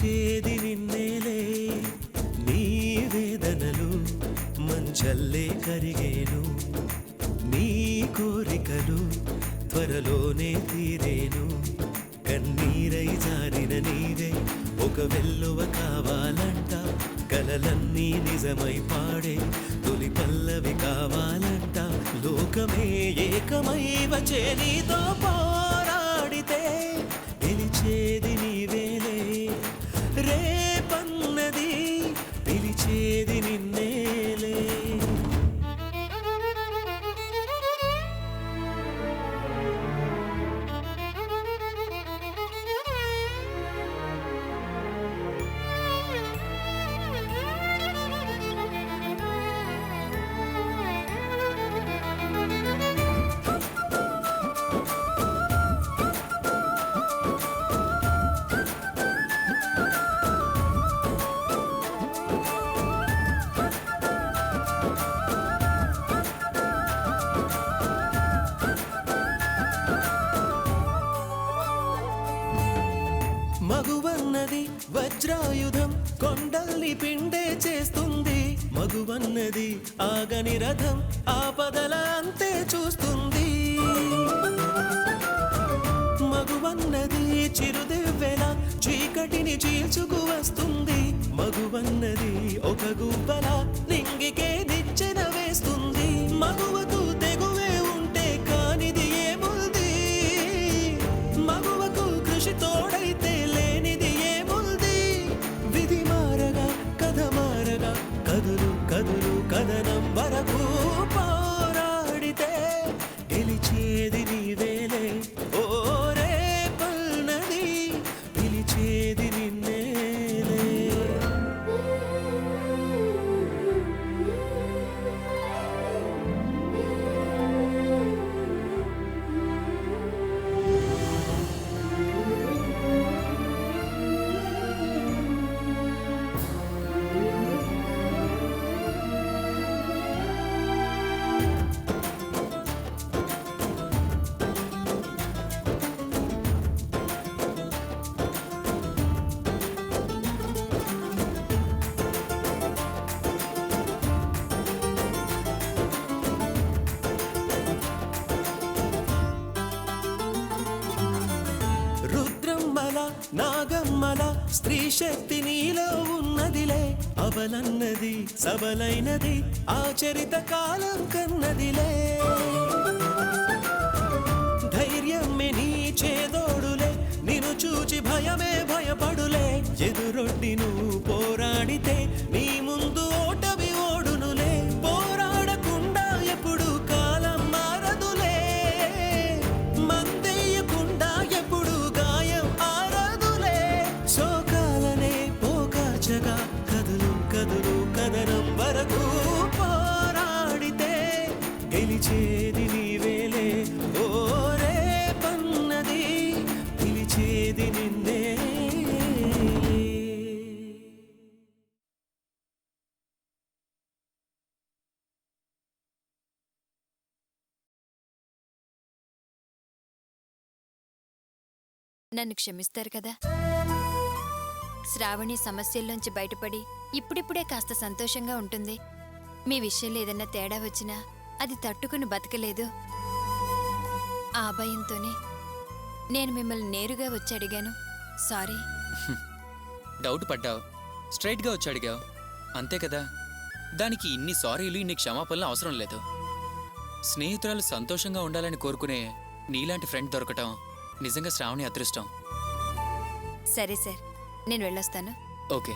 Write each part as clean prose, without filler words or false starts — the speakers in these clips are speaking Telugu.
పిలిచేది నిన్నేలే నీ వేదనలు మంచల్లే కరిగేను నీ కోరికలు త్వరలోనే తీరేను కన్నీరై జారిన నీవే ఒక వెల్లువ కావాలంట కలలన్నీ నిజమై పాడే తొలి పల్లవి కావాలంట లోకమే ఏకమై వచ్చే నీతో పోరాడితే గెలిచేది నీవేలే రేపన్నది పిలిచేది నిన్నేలే మగువన్నది వజ్రాయుధం కొండల్ని పిండే చేస్తుంది మగువన్నది ఆగని రథం ఆపదల అంతే చూస్తుంది మగువన్నది చిరుదివ్వెల చీకటిని చీల్చుకు వస్తుంది మగువన్నది ఒక గువ్వల నింగికే నిచ్చెన వేస్తుంది మగువకు తెగువే ఉంటే కానిది ఏముంది మగువకు కృషి తోడైతే లేనిది ఏముంది విధి మారగా కథ మారగా కదులు కదులు కథనం వరకు పోరాడితే గెలిచేది నీవేలే ఓ రేపన్నది పిలిచేది నిన్నేలే నాగమ్మల స్త్రీ శక్తి నీలో ఉన్నదిలే అవలన్నది సబలైనది ఆచరిత కాలం కన్నదిలే ధైర్యమే నీ చేదోడులే నిన్ను చూచి భయమే భయపడులే ఎదురొడ్డి నువ్వు పోరాడితే నీ ముందు ఓటమి ఓడునులే పోరాడకుండా ఎప్పుడు కాలం మారదులే మందేయకుండా ఎప్పుడు గాయం సోకాలనే పోకాచగా కదులు కదులు కదనం వరకు పోరాడితే గెలిచేది నీవేలే ఓ రేపన్నది పిలిచేది నిన్నే నన్ను క్షమిస్తారు కదా శ్రావణి సమస్యల్లోంచి బయటపడి ఇప్పుడిప్పుడే కాస్త సంతోషంగా ఉంటుంది మీ విషయంలో ఏదన్నా తేడా వచ్చినా అది తట్టుకుని బతకలేదు ఆ భయంతోనే నేను మిమ్మల్ని నేరుగా వచ్చి అడిగాను సారీ డౌట్ పడ్డావు స్ట్రైట్గా వచ్చి అడిగావు అంతే కదా దానికి ఇన్ని సారీలు ఇన్ని క్షమాపణలు అవసరం లేదు స్నేహితురాలు సంతోషంగా ఉండాలని కోరుకునే నీలాంటి ఫ్రెండ్ దొరకటం నిజంగా శ్రావణి అదృష్టం సరే సార్ నేను వెళ్ళొస్తాను ఓకే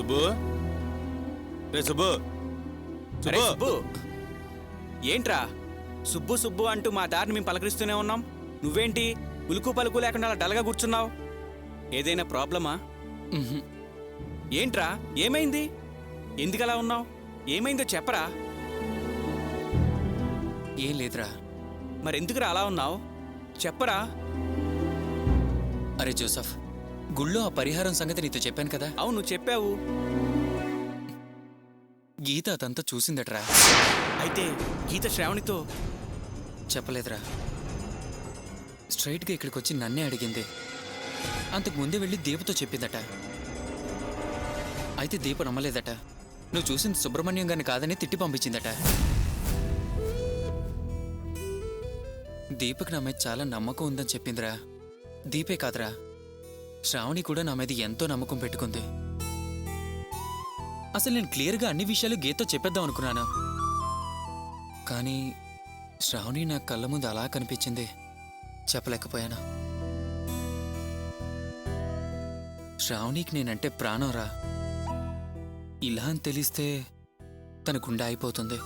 సుబ్బు రే సుబ్బు అరే సుబ్బు సుబ్బు ఏంట్రా సుబ్బు సుబ్బు అంటూ మా దారిని మేము పలకరిస్తూనే ఉన్నాం. నువ్వేంటి ఉలుకు పలుకు లేకుండా అలా డల్గా కూర్చున్నావు? ఏదైనా ప్రాబ్లమా? ఉహుం. ఏంట్రా ఏమైంది? ఎందుకలా ఉన్నావు? ఏమైందో చెప్పరా. ఏం లేదురా. మరెందుకురా అలా ఉన్నావు? చెప్పరా. అరే జోసఫ్, గుళ్ళో ఆ పరిహారం సంగతి నీతో చెప్పాను కదా. అవును చెప్పావు. గీత అదంతా చూసిందట్రా. అయితే గీత శ్రావణితో చెప్పలేదురా. స్ట్రైట్గా ఇక్కడికి వచ్చి నన్నే అడిగింది. అంతకు ముందే వెళ్ళి దీపతో చెప్పిందట. అయితే దీప నమ్మలేదట. నువ్వు చూసింది సుబ్రహ్మణ్యం గారిని కాదని తిట్టి పంపించిందట. దీపక్ నా మీద చాలా నమ్మకం ఉందని చెప్పిందిరా. దీపే కాదురా, శ్రావణి కూడా నా మీద ఎంతో నమ్మకం పెట్టుకుంది. అసలు నేను క్లియర్గా అన్ని విషయాలు గీతతో చెప్పేద్దాం అనుకున్నాను. కానీ శ్రావణి నా కళ్ళ ముందు అలా కనిపించింది, చెప్పలేకపోయాను. శ్రావణికి నేనంటే ప్రాణంరా. ఇలా అని తెలిస్తే తన గుండె అయిపోతుంది.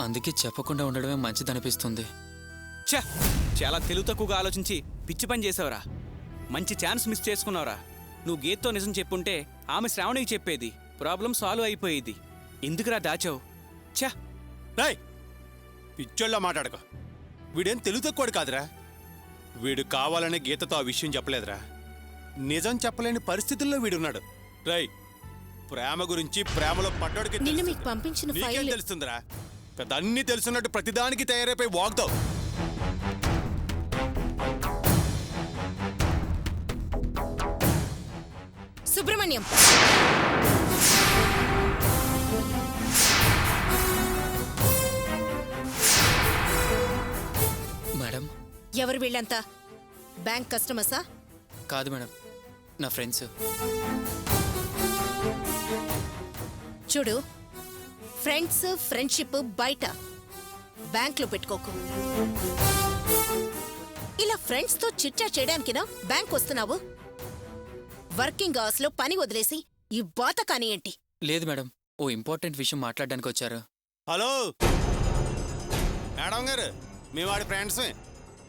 అందుకే చెప్పకుండా ఉండడమే మంచిదనిపిస్తుంది. ఛ చాలా తెలివి తక్కువగా ఆలోచించి పిచ్చి పని చేసావురా. మంచి ఛాన్స్ మిస్ చేసుకున్నావురా. నువ్వు గీతతో నిజం చెప్పుంటే ఆమె శ్రావణికి చెప్పేది, ప్రాబ్లం సాల్వ్ అయిపోయేది. ఎందుకురా దాచావు? ఛ రేయ్ పిచ్చోళ్ళ మాట్లాడక. వీడేం తెలుగు తక్కువాడు కాదురా. వీడు కావాలనే గీతతో ఆ విషయం చెప్పలేదురా. నిజం చెప్పలేని పరిస్థితుల్లో వీడున్నాడు. రేయ్ ప్రేమ గురించి ప్రేమలో పడ్డాడికి నిన్న తెలుస్తుంది. మీకు పంపించిన నీకేం ఫైల్ తెలుస్తుందిరా? పెద్ద అన్ని తెలుసున్నట్టు ప్రతిదానికి తయారైపోయి వాగుతావు. సుబ్రహ్మణ్యం, మేడం. ఎవరు వీళ్ళంతా? బ్యాంక్ కస్టమర్సా? కాదు మేడం, నా ఫ్రెండ్స్. చూడు, ఫ్రెండ్స్ ఫ్రెండ్షిప్ బయట బ్యాంక్ లో పెట్టుకోకు. ఇలా ఫ్రెండ్స్ తో చిట్చా చేయడానికినా బ్యాంక్ వస్తున్నావు? వర్కింగ్ అవర్స్ లో పని వదిలేసి ఈ బాత కాని ఏంటి? లేదు మేడం, ఓ ఇంపార్టెంట్ విషయం మాట్లాడడానికి వచ్చారు. హలో మేడం గారు, మేము వాడి ఫ్రెండ్స్.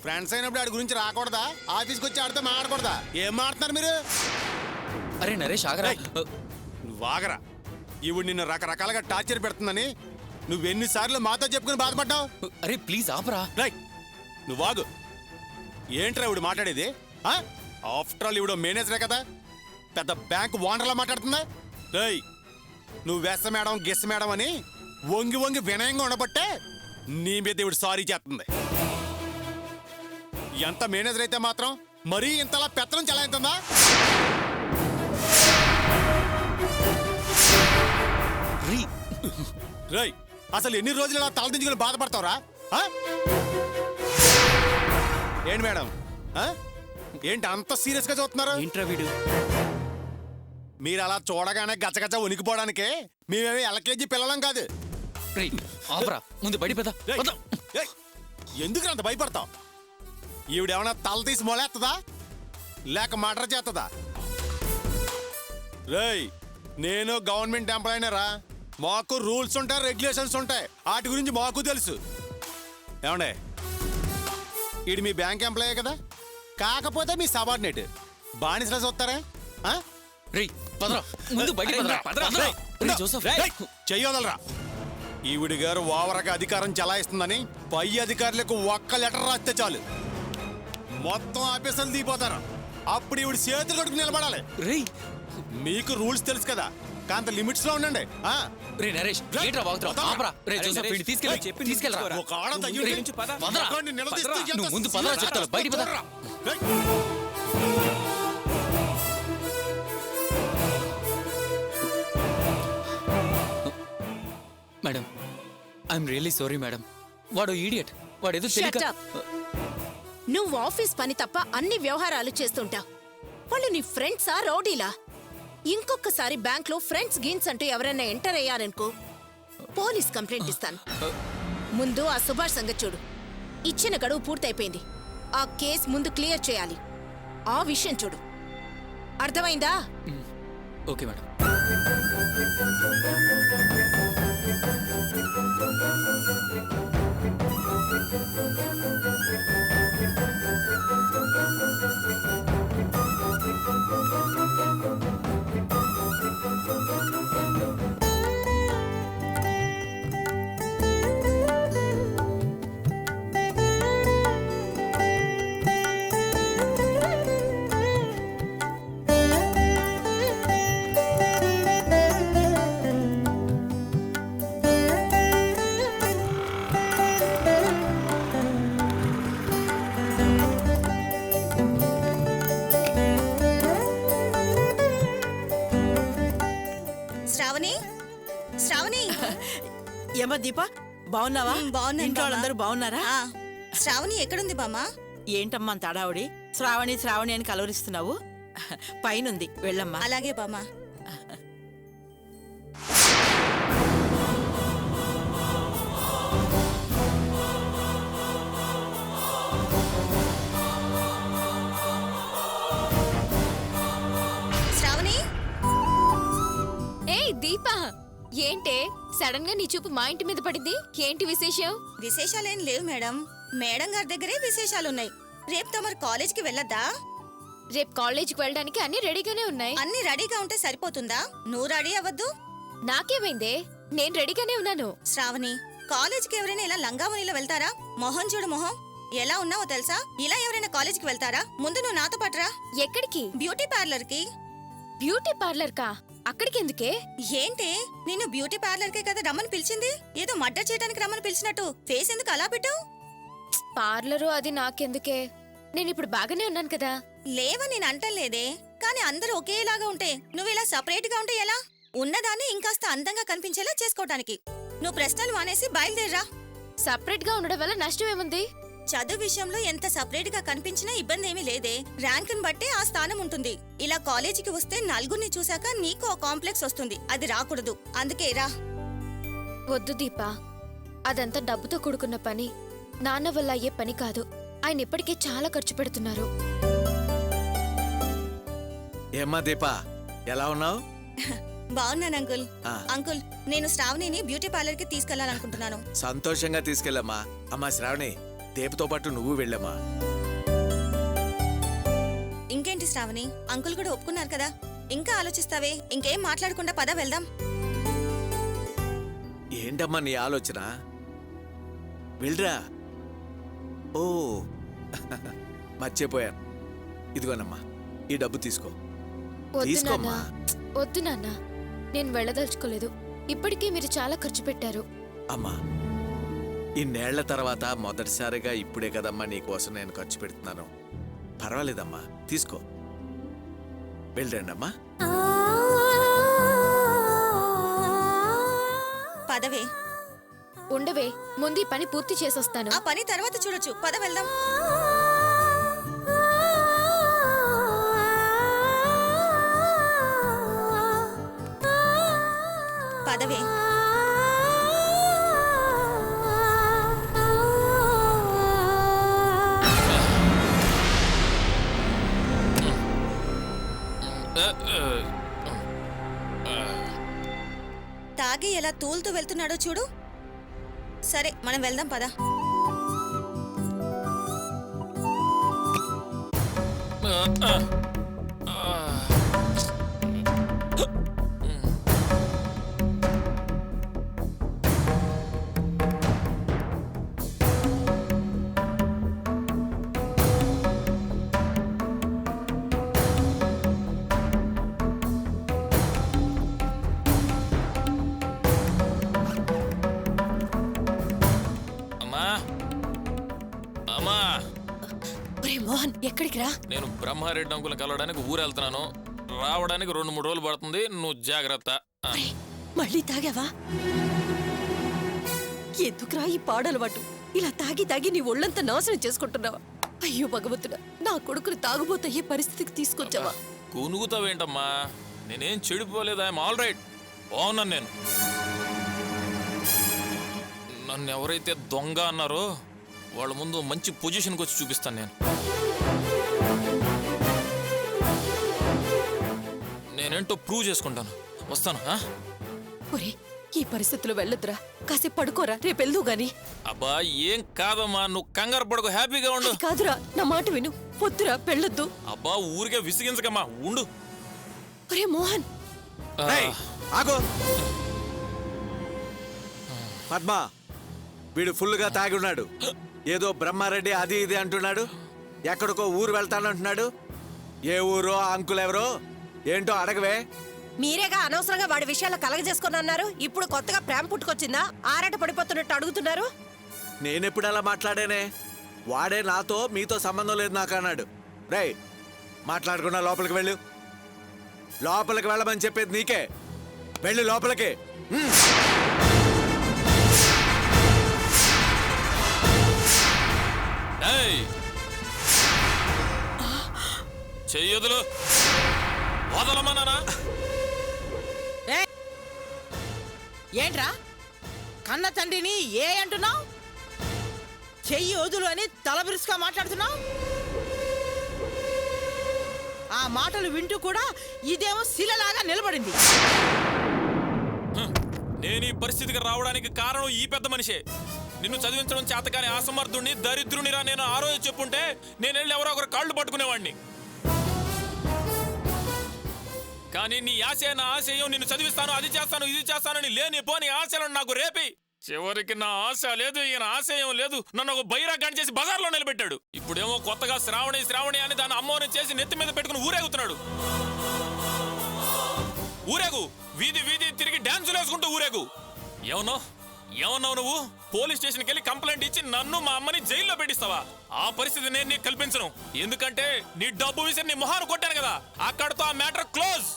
ఫ్రెండ్స్ అయినప్పుడు ఆడి గురించి రాకూడదా? ఆఫీస్కి వచ్చి ఆడితో మాట్లాడకూడదా? ఏం మాట్లాడుతున్నారు మీరు? అరే నరేష్ ఆగరా. నువ్వు ఆగరా. ఇవి నిన్ను రకరకాలుగా టార్చర్ పెడుతుందని నువ్వెన్నిసార్లు మాతో చెప్పుకుని బాధపడ్డావు? అరే ప్లీజ్ ఆపరా. రైట్, నువ్వు ఆగు. ఏంట్రా ఇవిడు మాట్లాడేది? ఆఫ్టర్ ఆల్ ఇవిడ మేనేజరే కదా, పెద్ద బ్యాంక్ ఓనర్లా మాట్లాడుతుందా? రేయ్ నువ్వు వెస్స మేడం గెస్ మేడం అని వంగి వంగి వినయంగా ఉండబట్టే నీ మీద ఇవిడు సారీ చేస్తుంది. ఎంత మేనేజర్ అయితే మాత్రం మరీ ఇంతలా పెత్తనం చెలాయింతుందా? రేయ్ అసలు ఎన్ని రోజులు ఇలా తలదించుకుని బాధపడతావురా? ఏంటి మేడం, ఏంటి అంత సీరియస్ గా చూస్తున్నారు? ఏంట్రా వీడు? మీరు అలా చూడగానే గచ్చగచ్చ వణికిపోవడానికే మేమేమి ఎల్కేజీ పిల్లలం కాదు. రేయ్ ఆపరా, ముందు బయట పెద్ద. ఎందుకు అంత భయపడతావు? ఈవిడేమన్నా తల తీసి మొలేస్తుందా లేక మర్డర్ చేస్తుందా? రేయ్ నేను గవర్నమెంట్ ఎంప్లాయీనేరా. మాకు రూల్స్ ఉంటాయి, రెగ్యులేషన్స్ ఉంటాయి. వాటి గురించి మాకు తెలుసు. ఏమండే, ఈడు మీ బ్యాంక్ ఎంప్లాయే కదా, కాకపోతే మీ సబార్డినేట్. బానిసలా చూస్తారా? రేయ్ పదరా, ముందు బయట పదరా. పదరా. రేయ్ జోసఫ్, చెయ్యొదలరా. ఈవిడి గారు ఓవరగా అధికారం చలాయిస్తుందని పై అధికారులకు ఒక్క లెటర్ రాస్తే చాలు మొత్తం ఆఫీసర్లు దిగిపోతారు. అప్పుడు ఈవిడ చేతులు కడుకు నిలబడాలి. రేయ్ మీకు రూల్స్ తెలుసు కదా, కాంత లిమిట్స్ లో ఉండండి. రే నరేష్, ఏంట్రా వాగుతున్నావ్? ఆపరా. రే జోసఫ్, వీడిని తీసుకెళ్ళి తీసుకెళ్ళరా. ఒక ఆడ తగిలి రేయ్, నుంచి పద. పదరా. ఒకడిని నిలదీస్తే ఎంత నువ్వు ముందు పదరా చెప్తాను. బయటికి పద. రేయ్. Madam, I'm really sorry madam. వాడు ఈడియట్. వాడేదో తెలియక. Shut up. నువ్వు ఆఫీస్ పని తప్ప అన్ని వ్యవహారాలు చేస్తుంటావు. వాళ్ళు నీ ఫ్రెండ్సా రౌడీలా? ఇంకొకసారి బ్యాంక్ లో ఫ్రెండ్స్ గీన్స్ అంటూ ఎవరైనా ఎంటర్ అయ్యారనుకో పోలీస్ కంప్లైంట్ ఇస్తాను. ముందు ఆ సుభాష్ సంగతి చూడు. ఇచ్చిన గడువు పూర్తయిపోయింది. ఆ కేస్ ముందు క్లియర్ చేయాలి. ఆ విషయం చూడు. అర్థమైందా? Okay madam. శ్రావణి, శ్రావణి. ఏమా దీప, బాగున్నావా? బాగున్నాను ఇంట్లో బామ్మ. వాళ్ళందరూ బాగున్నారా? శ్రావణి ఎక్కడుంది బామ్మా? ఏంటమ్మా అంత హడావుడి? శ్రావణి శ్రావణి అని కలవరిస్తున్నావు? పైనుంది, వెళ్ళమ్మా. అలాగే బామ్మా. శ్రావణి, ఏయ్ దీపా, ఏంటే సడన్ గా నీ చూపు మా ఇంటి మీద పడింది? ఏంటి విశేషం? విశేషాలేం లేవు మేడం. మేడం గారి దగ్గరే విశేషాలున్నాయి. రేపు తమరు కాలేజ్కి వెళ్ళొద్దా? రేపు కాలేజీకి వెళ్ళడానికి అన్ని రెడీగానే ఉన్నాయి. అన్ని రెడీగా ఉంటే సరిపోతుందా? నువ్వు రెడీ అవ్వద్దు? నాకేమైందే, నేను రెడీగానే ఉన్నాను. శ్రావణి, కాలేజ్కి ఎవరైనా ఇలా లంగావనిలో వెళ్తారా? మొహం చూడు మొహం, ఎలా ఉన్నావో తెలుసా? ఇలా ఎవరైనా కాలేజ్కి వెళ్తారా? ముందు నువ్వు నాతో పట్రా. ఎక్కడికి? బ్యూటీ పార్లర్ కి. బ్యూటీ పార్లర్ కా? అక్కడికి ఎందుకే? ఏంటి, నిన్ను బ్యూటీ పార్లర్ కే కదా రమ్మని పిలిచింది? ఏదో మర్డర్ చేయడానికి రమ్మని పిలిచినట్టు ఫేస్ ఎందుకు అలా పెట్టావు? పార్లరు అది నాకెందుకే, నేను ఇప్పుడు బాగానే ఉన్నాను కదా. లేవని నేను అంటలేదే, కానీ అందరూ ఒకేలాగా ఉంటే నువ్వు ఇలా సపరేట్ గా ఉంటే ఎలా? ఉన్నదాన్ని ఇంకాస్త అందంగా కనిపించేలా చేసుకోవటానికి. నువ్వు ప్రశ్నలు మానేసి బయలుదేరరా. సపరేట్ గా ఉండడం వల్ల నష్టం ఏముంది? చదువు విషయంలో ఎంత సపరేట్ గా కనిపించినా ఇబ్బంది ఏమీ లేదే. ర్యాంకుని బట్టే ఆ స్థానం ఉంటుంది. ఇలా కాలేజీకి వస్తే నలుగురిని చూశాక నీకు ఆ కాంప్లెక్స్ వస్తుంది. అది రాకూడదు. అందుకే రా. వద్దు దీపా, అదంతా డబ్బుతో కూడుకున్న పని. నాన్న వల్ల అయ్యే పని కాదు. ఆయన ఇప్పటికే చాలా ఖర్చు పెడుతున్నారు. ఏమ్మా దీపా, ఎలా ఉన్నావు? బాగున్నాను అంకుల్. ఆ. అంకుల్, నేను శ్రావణిని బ్యూటీ పార్లర్ కి తీసుకెళ్లాలనుకుంటున్నాను. సంతోషంగా తీసుకెళ్ళమ్మా. అమ్మా శ్రావణి, దీపతో పాటు నువ్వు వెళ్ళమ్మా. ఇంకేంటి శ్రావణి, అంకుల్ కూడా ఒప్పుకున్నారు కదా. ఇంకా ఆలోచిస్తావే? ఇంకేం మాట్లాడకుండా పద వెళ్దాం. ఏంటమ్మా నీ ఆలోచన? వెళ్ళరా. ఓ మర్చిపోయాను. ఇదిగోనమ్మా, ఈ డబ్బు తీసుకో. వద్దు నాన్న, తీసుకోమ్మా. వద్దు నాన్న, నేను వెళ్ళదలుచుకోలేదు. ఇప్పటికే మీరు చాలా ఖర్చు పెట్టారు. అమ్మా, ఇన్నేళ్ల తర్వాత మొదటిసారిగా ఇప్పుడే కదమ్మా నీకోసం నేను ఖర్చు పెడుతున్నాను. పర్వాలేదమ్మా, తీసుకో. వెళ్ళండమ్మా. పదవే. ఉండవే, ముందు ఈ పని పూర్తి చేసొస్తాను. ఆ పని తర్వాత చూడొచ్చు. పద వెళ్దాం. పదవే. తాగి ఎలా తూలుతూ వెళ్తున్నాడో చూడు. సరే, మనం వెళ్దాం పద. మోహన్, ఎక్కడికి రా? నేను బ్రహ్మారెడ్డి అంకుల్ని కలవడానికి ఊరు వెళ్తున్నాను. రావడానికి 2-3 రోజులు పడుతుంది. నువ్వు జాగ్రత్త. మళ్ళీ తాగావా? ఎందుకురా ఈ పాడలవాటు? ఇలా తాగి తాగి నీ ఒళ్ళంతా నాశనం చేసుకుంటున్నావా? అయ్యో భగవంతుడా, నా కొడుకుని తాగుబోతయ్యే పరిస్థితికి తీసుకొచ్చావా? కునుగుతావేంటమ్మా? నేనేం చెడిపోలేదు. I'm all right. బాగున్నాను నేను. నన్ను ఎవరైతే దొంగ అన్నారో వాళ్ళ ముందు మంచి పొజిషన్కి వచ్చి చూపిస్తాను నేను. నేనేంటో ప్రూవ్ చేసుకుంటాను. వస్తాను. ఆ? ఒరే ఈ పరిస్థితిలో వెళ్ళొద్దురా, కాసేపు పడుకోరా, రేపు వెళ్దు గాని. అబ్బా ఏం కాదమ్మా, నువ్వు కంగారు పడకు, హ్యాపీగా ఉండు. అది కాదురా, నా మాట విను, వద్దురా వెళ్ళొద్దు. అబ్బా ఊరికే విసిగించకమ్మా, ఉండు. ఒరే మోహన్, ఆ, రేయ్, ఆగు. పద్మ, వీడు ఫుల్గా తాగి ఉన్నాడు. ఏదో బ్రహ్మారెడ్డి అది ఇది అంటున్నాడు. ఎక్కడికో ఊరు వెళ్తానంటున్నాడు. ఏ ఊరో ఆ అంకుల్ ఎవరో ఏంటో అడగవే. మీరేగా అనవసరంగా వాడి విషయాలు కలగజేసుకుని అన్నారు. ఇప్పుడు కొత్తగా ప్రేమ పుట్టుకొచ్చిందా? ఆరాట పడిపోతున్నట్టు అడుగుతున్నారు. నేనెప్పుడు అలా మాట్లాడానే? వాడే నాతో మీతో సంబంధం లేదు నాకు అన్నాడు. రేయ్, మాట్లాడకుండా లోపలికి వెళ్ళు. లోపలికి వెళ్ళమని చెప్పేది నీకే. వెళ్ళు లోపలికి. ఏయ్! చెయ్యొదులు, వదలమన్నానా? ఏంట్రా కన్న తండ్రిని ఏ అంటున్నావు? చెయ్యి వదులు అని తలబిరుసుగా మాట్లాడుతున్నావు. ఆ మాటలు వింటూ కూడా ఇదేమో శిలలాగా నిలబడింది. నేను ఈ పరిస్థితికి రావడానికి కారణం ఈ పెద్ద మనిషే. నిన్ను చదివించడం చేతకాని అసమర్థుణ్ణి, దరిద్రునిరా నేను ఆ రోజు చెప్పుంటే నేను వెళ్ళి ఎవరో ఒకరు కాళ్ళు పట్టుకునేవాడిని. కానీ నీ ఆశ నా ఆశయం, నిన్ను చదివిస్తాను, అది చేస్తాను, ఇది చేస్తానని లేని పోని ఆశలను నాకు రేపి చివరికి నా ఆశ లేదు, ఈయన ఆశయం లేదు, నన్ను ఒక బైరాగాన్ని చేసి బజార్లో నిలబెట్టాడు. ఇప్పుడేమో కొత్తగా శ్రావణి శ్రావణి అని దాని అమ్మోని చేసి నెత్తి మీద పెట్టుకుని ఊరేగుతున్నాడు. ఊరేగు, వీధి వీధి తిరిగి డాన్సులు వేసుకుంటూ ఊరేగు. ఏమన్నావు నువ్వు? పోలీస్ స్టేషన్కి వెళ్ళి కంప్లైంట్ ఇచ్చి నన్ను మా అమ్మని జైల్లో పెట్టిస్తావా? ఆ పరిస్థితి నేను నీకు కల్పించను. ఎందుకంటే నీ డబ్బు విషయం నీ మొహాన్ని కొట్టాను కదా, అక్కడతో ఆ మ్యాటర్ క్లోజ్.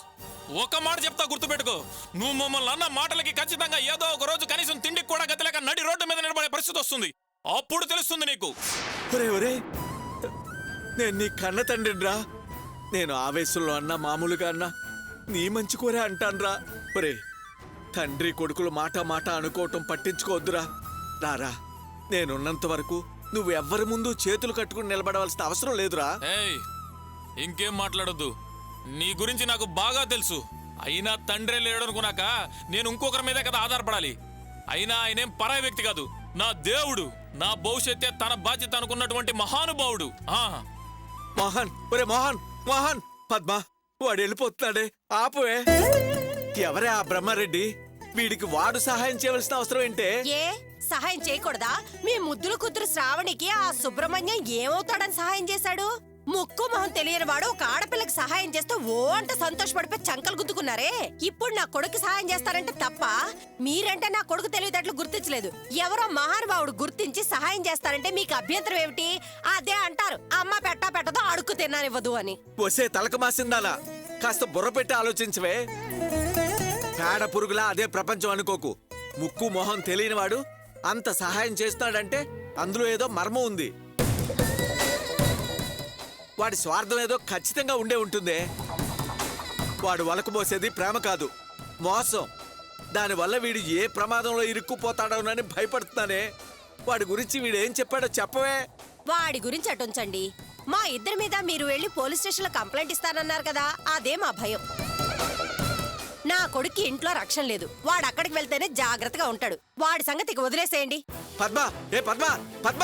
ఒక మాట చెప్తా, గుర్తుపెట్టుకో. నువ్వు మమ్మల్ని అన్న మాటలకి ఖచ్చితంగా ఏదో ఒక రోజు కనీసం తిండికి కూడా గతిలేక నడి రోడ్డు మీద నిలబడే పరిస్థితి వస్తుంది. అప్పుడు తెలుస్తుంది నీకు. ఒరే ఒరే, నేను నీ కన్న తండ్రిరా. నేను ఆవేశంలో అన్నా మామూలుగా అన్నా నీ మంచి కోరే అంటాన్రా. ఒరే, తండ్రి కొడుకులు మాట మాట అనుకోవటం పట్టించుకోవద్దురా. రారా, నేనున్నంత వరకు నువ్వు ఎవ్వరి ముందు చేతులు కట్టుకుని నిలబడవలసిన అవసరం లేదురా. ఏయ్, ఇంకేం మాట్లాడొద్దు. నీ గురించి నాకు బాగా తెలుసు. అయినా తండ్రే లేడనుకున్నాక నేను ఇంకొకరి మీదే కదా ఆధారపడాలి. అయినా ఆయనేం పరాయి వ్యక్తి కాదు, నా దేవుడు. నా భవిష్యత్తే తన బాధ్యత అనుకున్నటువంటి మహానుభావుడు. మోహన్, ఒరే మోహన్, మోహన్, పద్మ, వాడు వెళ్ళిపోతున్నాడే, ఆపువే. ఎవరే ఆ బ్రహ్మారెడ్డి? వీడికి వాడు సహాయం చేయవలసిన అవసరం ఏంటే? ఏ సహాయం చేయకూడదా? మీ ముద్దుల కూతురు శ్రావణికి ఆ సుబ్రహ్మణ్యం ఏమవుతాడని సహాయం చేశాడు? ముక్కు మొహం తెలియని వాడు ఒక ఆడపిల్లకి సహాయం చేస్తూ ఓ అంట సంతోషపడిపోయి చంకలు గుద్దుకున్నారే. ఇప్పుడు నా కొడుకు సహాయం చేస్తారంటే తప్ప? మీరంటే నా కొడుకు తెలివితేటలు గుర్తించలేదు, ఎవరో మహానుభావుడు గుర్తించి సహాయం చేస్తారంటే మీకు అభ్యంతరం ఏమిటి? అదే అంటారు, అమ్మ పెట్టదో అడుక్కు తిన్నానివ్వదు అని. వసే తలక మాసిందానా, కాస్త బుర్ర పెట్టి ఆలోచించవే. పేడ పురుగులా అదే ప్రపంచం అనుకోకు. ముక్కు మొహం తెలియనివాడు అంత సహాయం చేస్తున్నాడంటే అందులో ఏదో మర్మం ఉంది. వాడి స్వార్థం ఏదో ఖచ్చితంగా ఉండే ఉంటుందే. వాడు వలకబోసేది ప్రేమ కాదు, మోసం. దానివల్ల వీడు ఏ ప్రమాదంలో ఇరుక్కుపోతాడోనని భయపడుతున్నానే. వాడి గురించి వీడేం చెప్పాడో చెప్పవే. వాడి గురించి అటుంచండి, మా ఇద్దరి మీద మీరు వెళ్ళి పోలీస్ స్టేషన్ లో కంప్లైంట్ ఇస్తానన్నారు కదా, అదే మా భయం. నా కొడుక్కి ఇంట్లో రక్షణ లేదు, వాడు అక్కడికి వెళ్తేనే జాగ్రత్తగా ఉంటాడు. వాడి సంగతికి వదిలేసేయండి. పద్మ, ఏ పద్మ, పద్మ,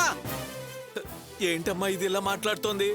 ఏంటమ్మా ఇది ఇలా మాట్లాడుతోంది?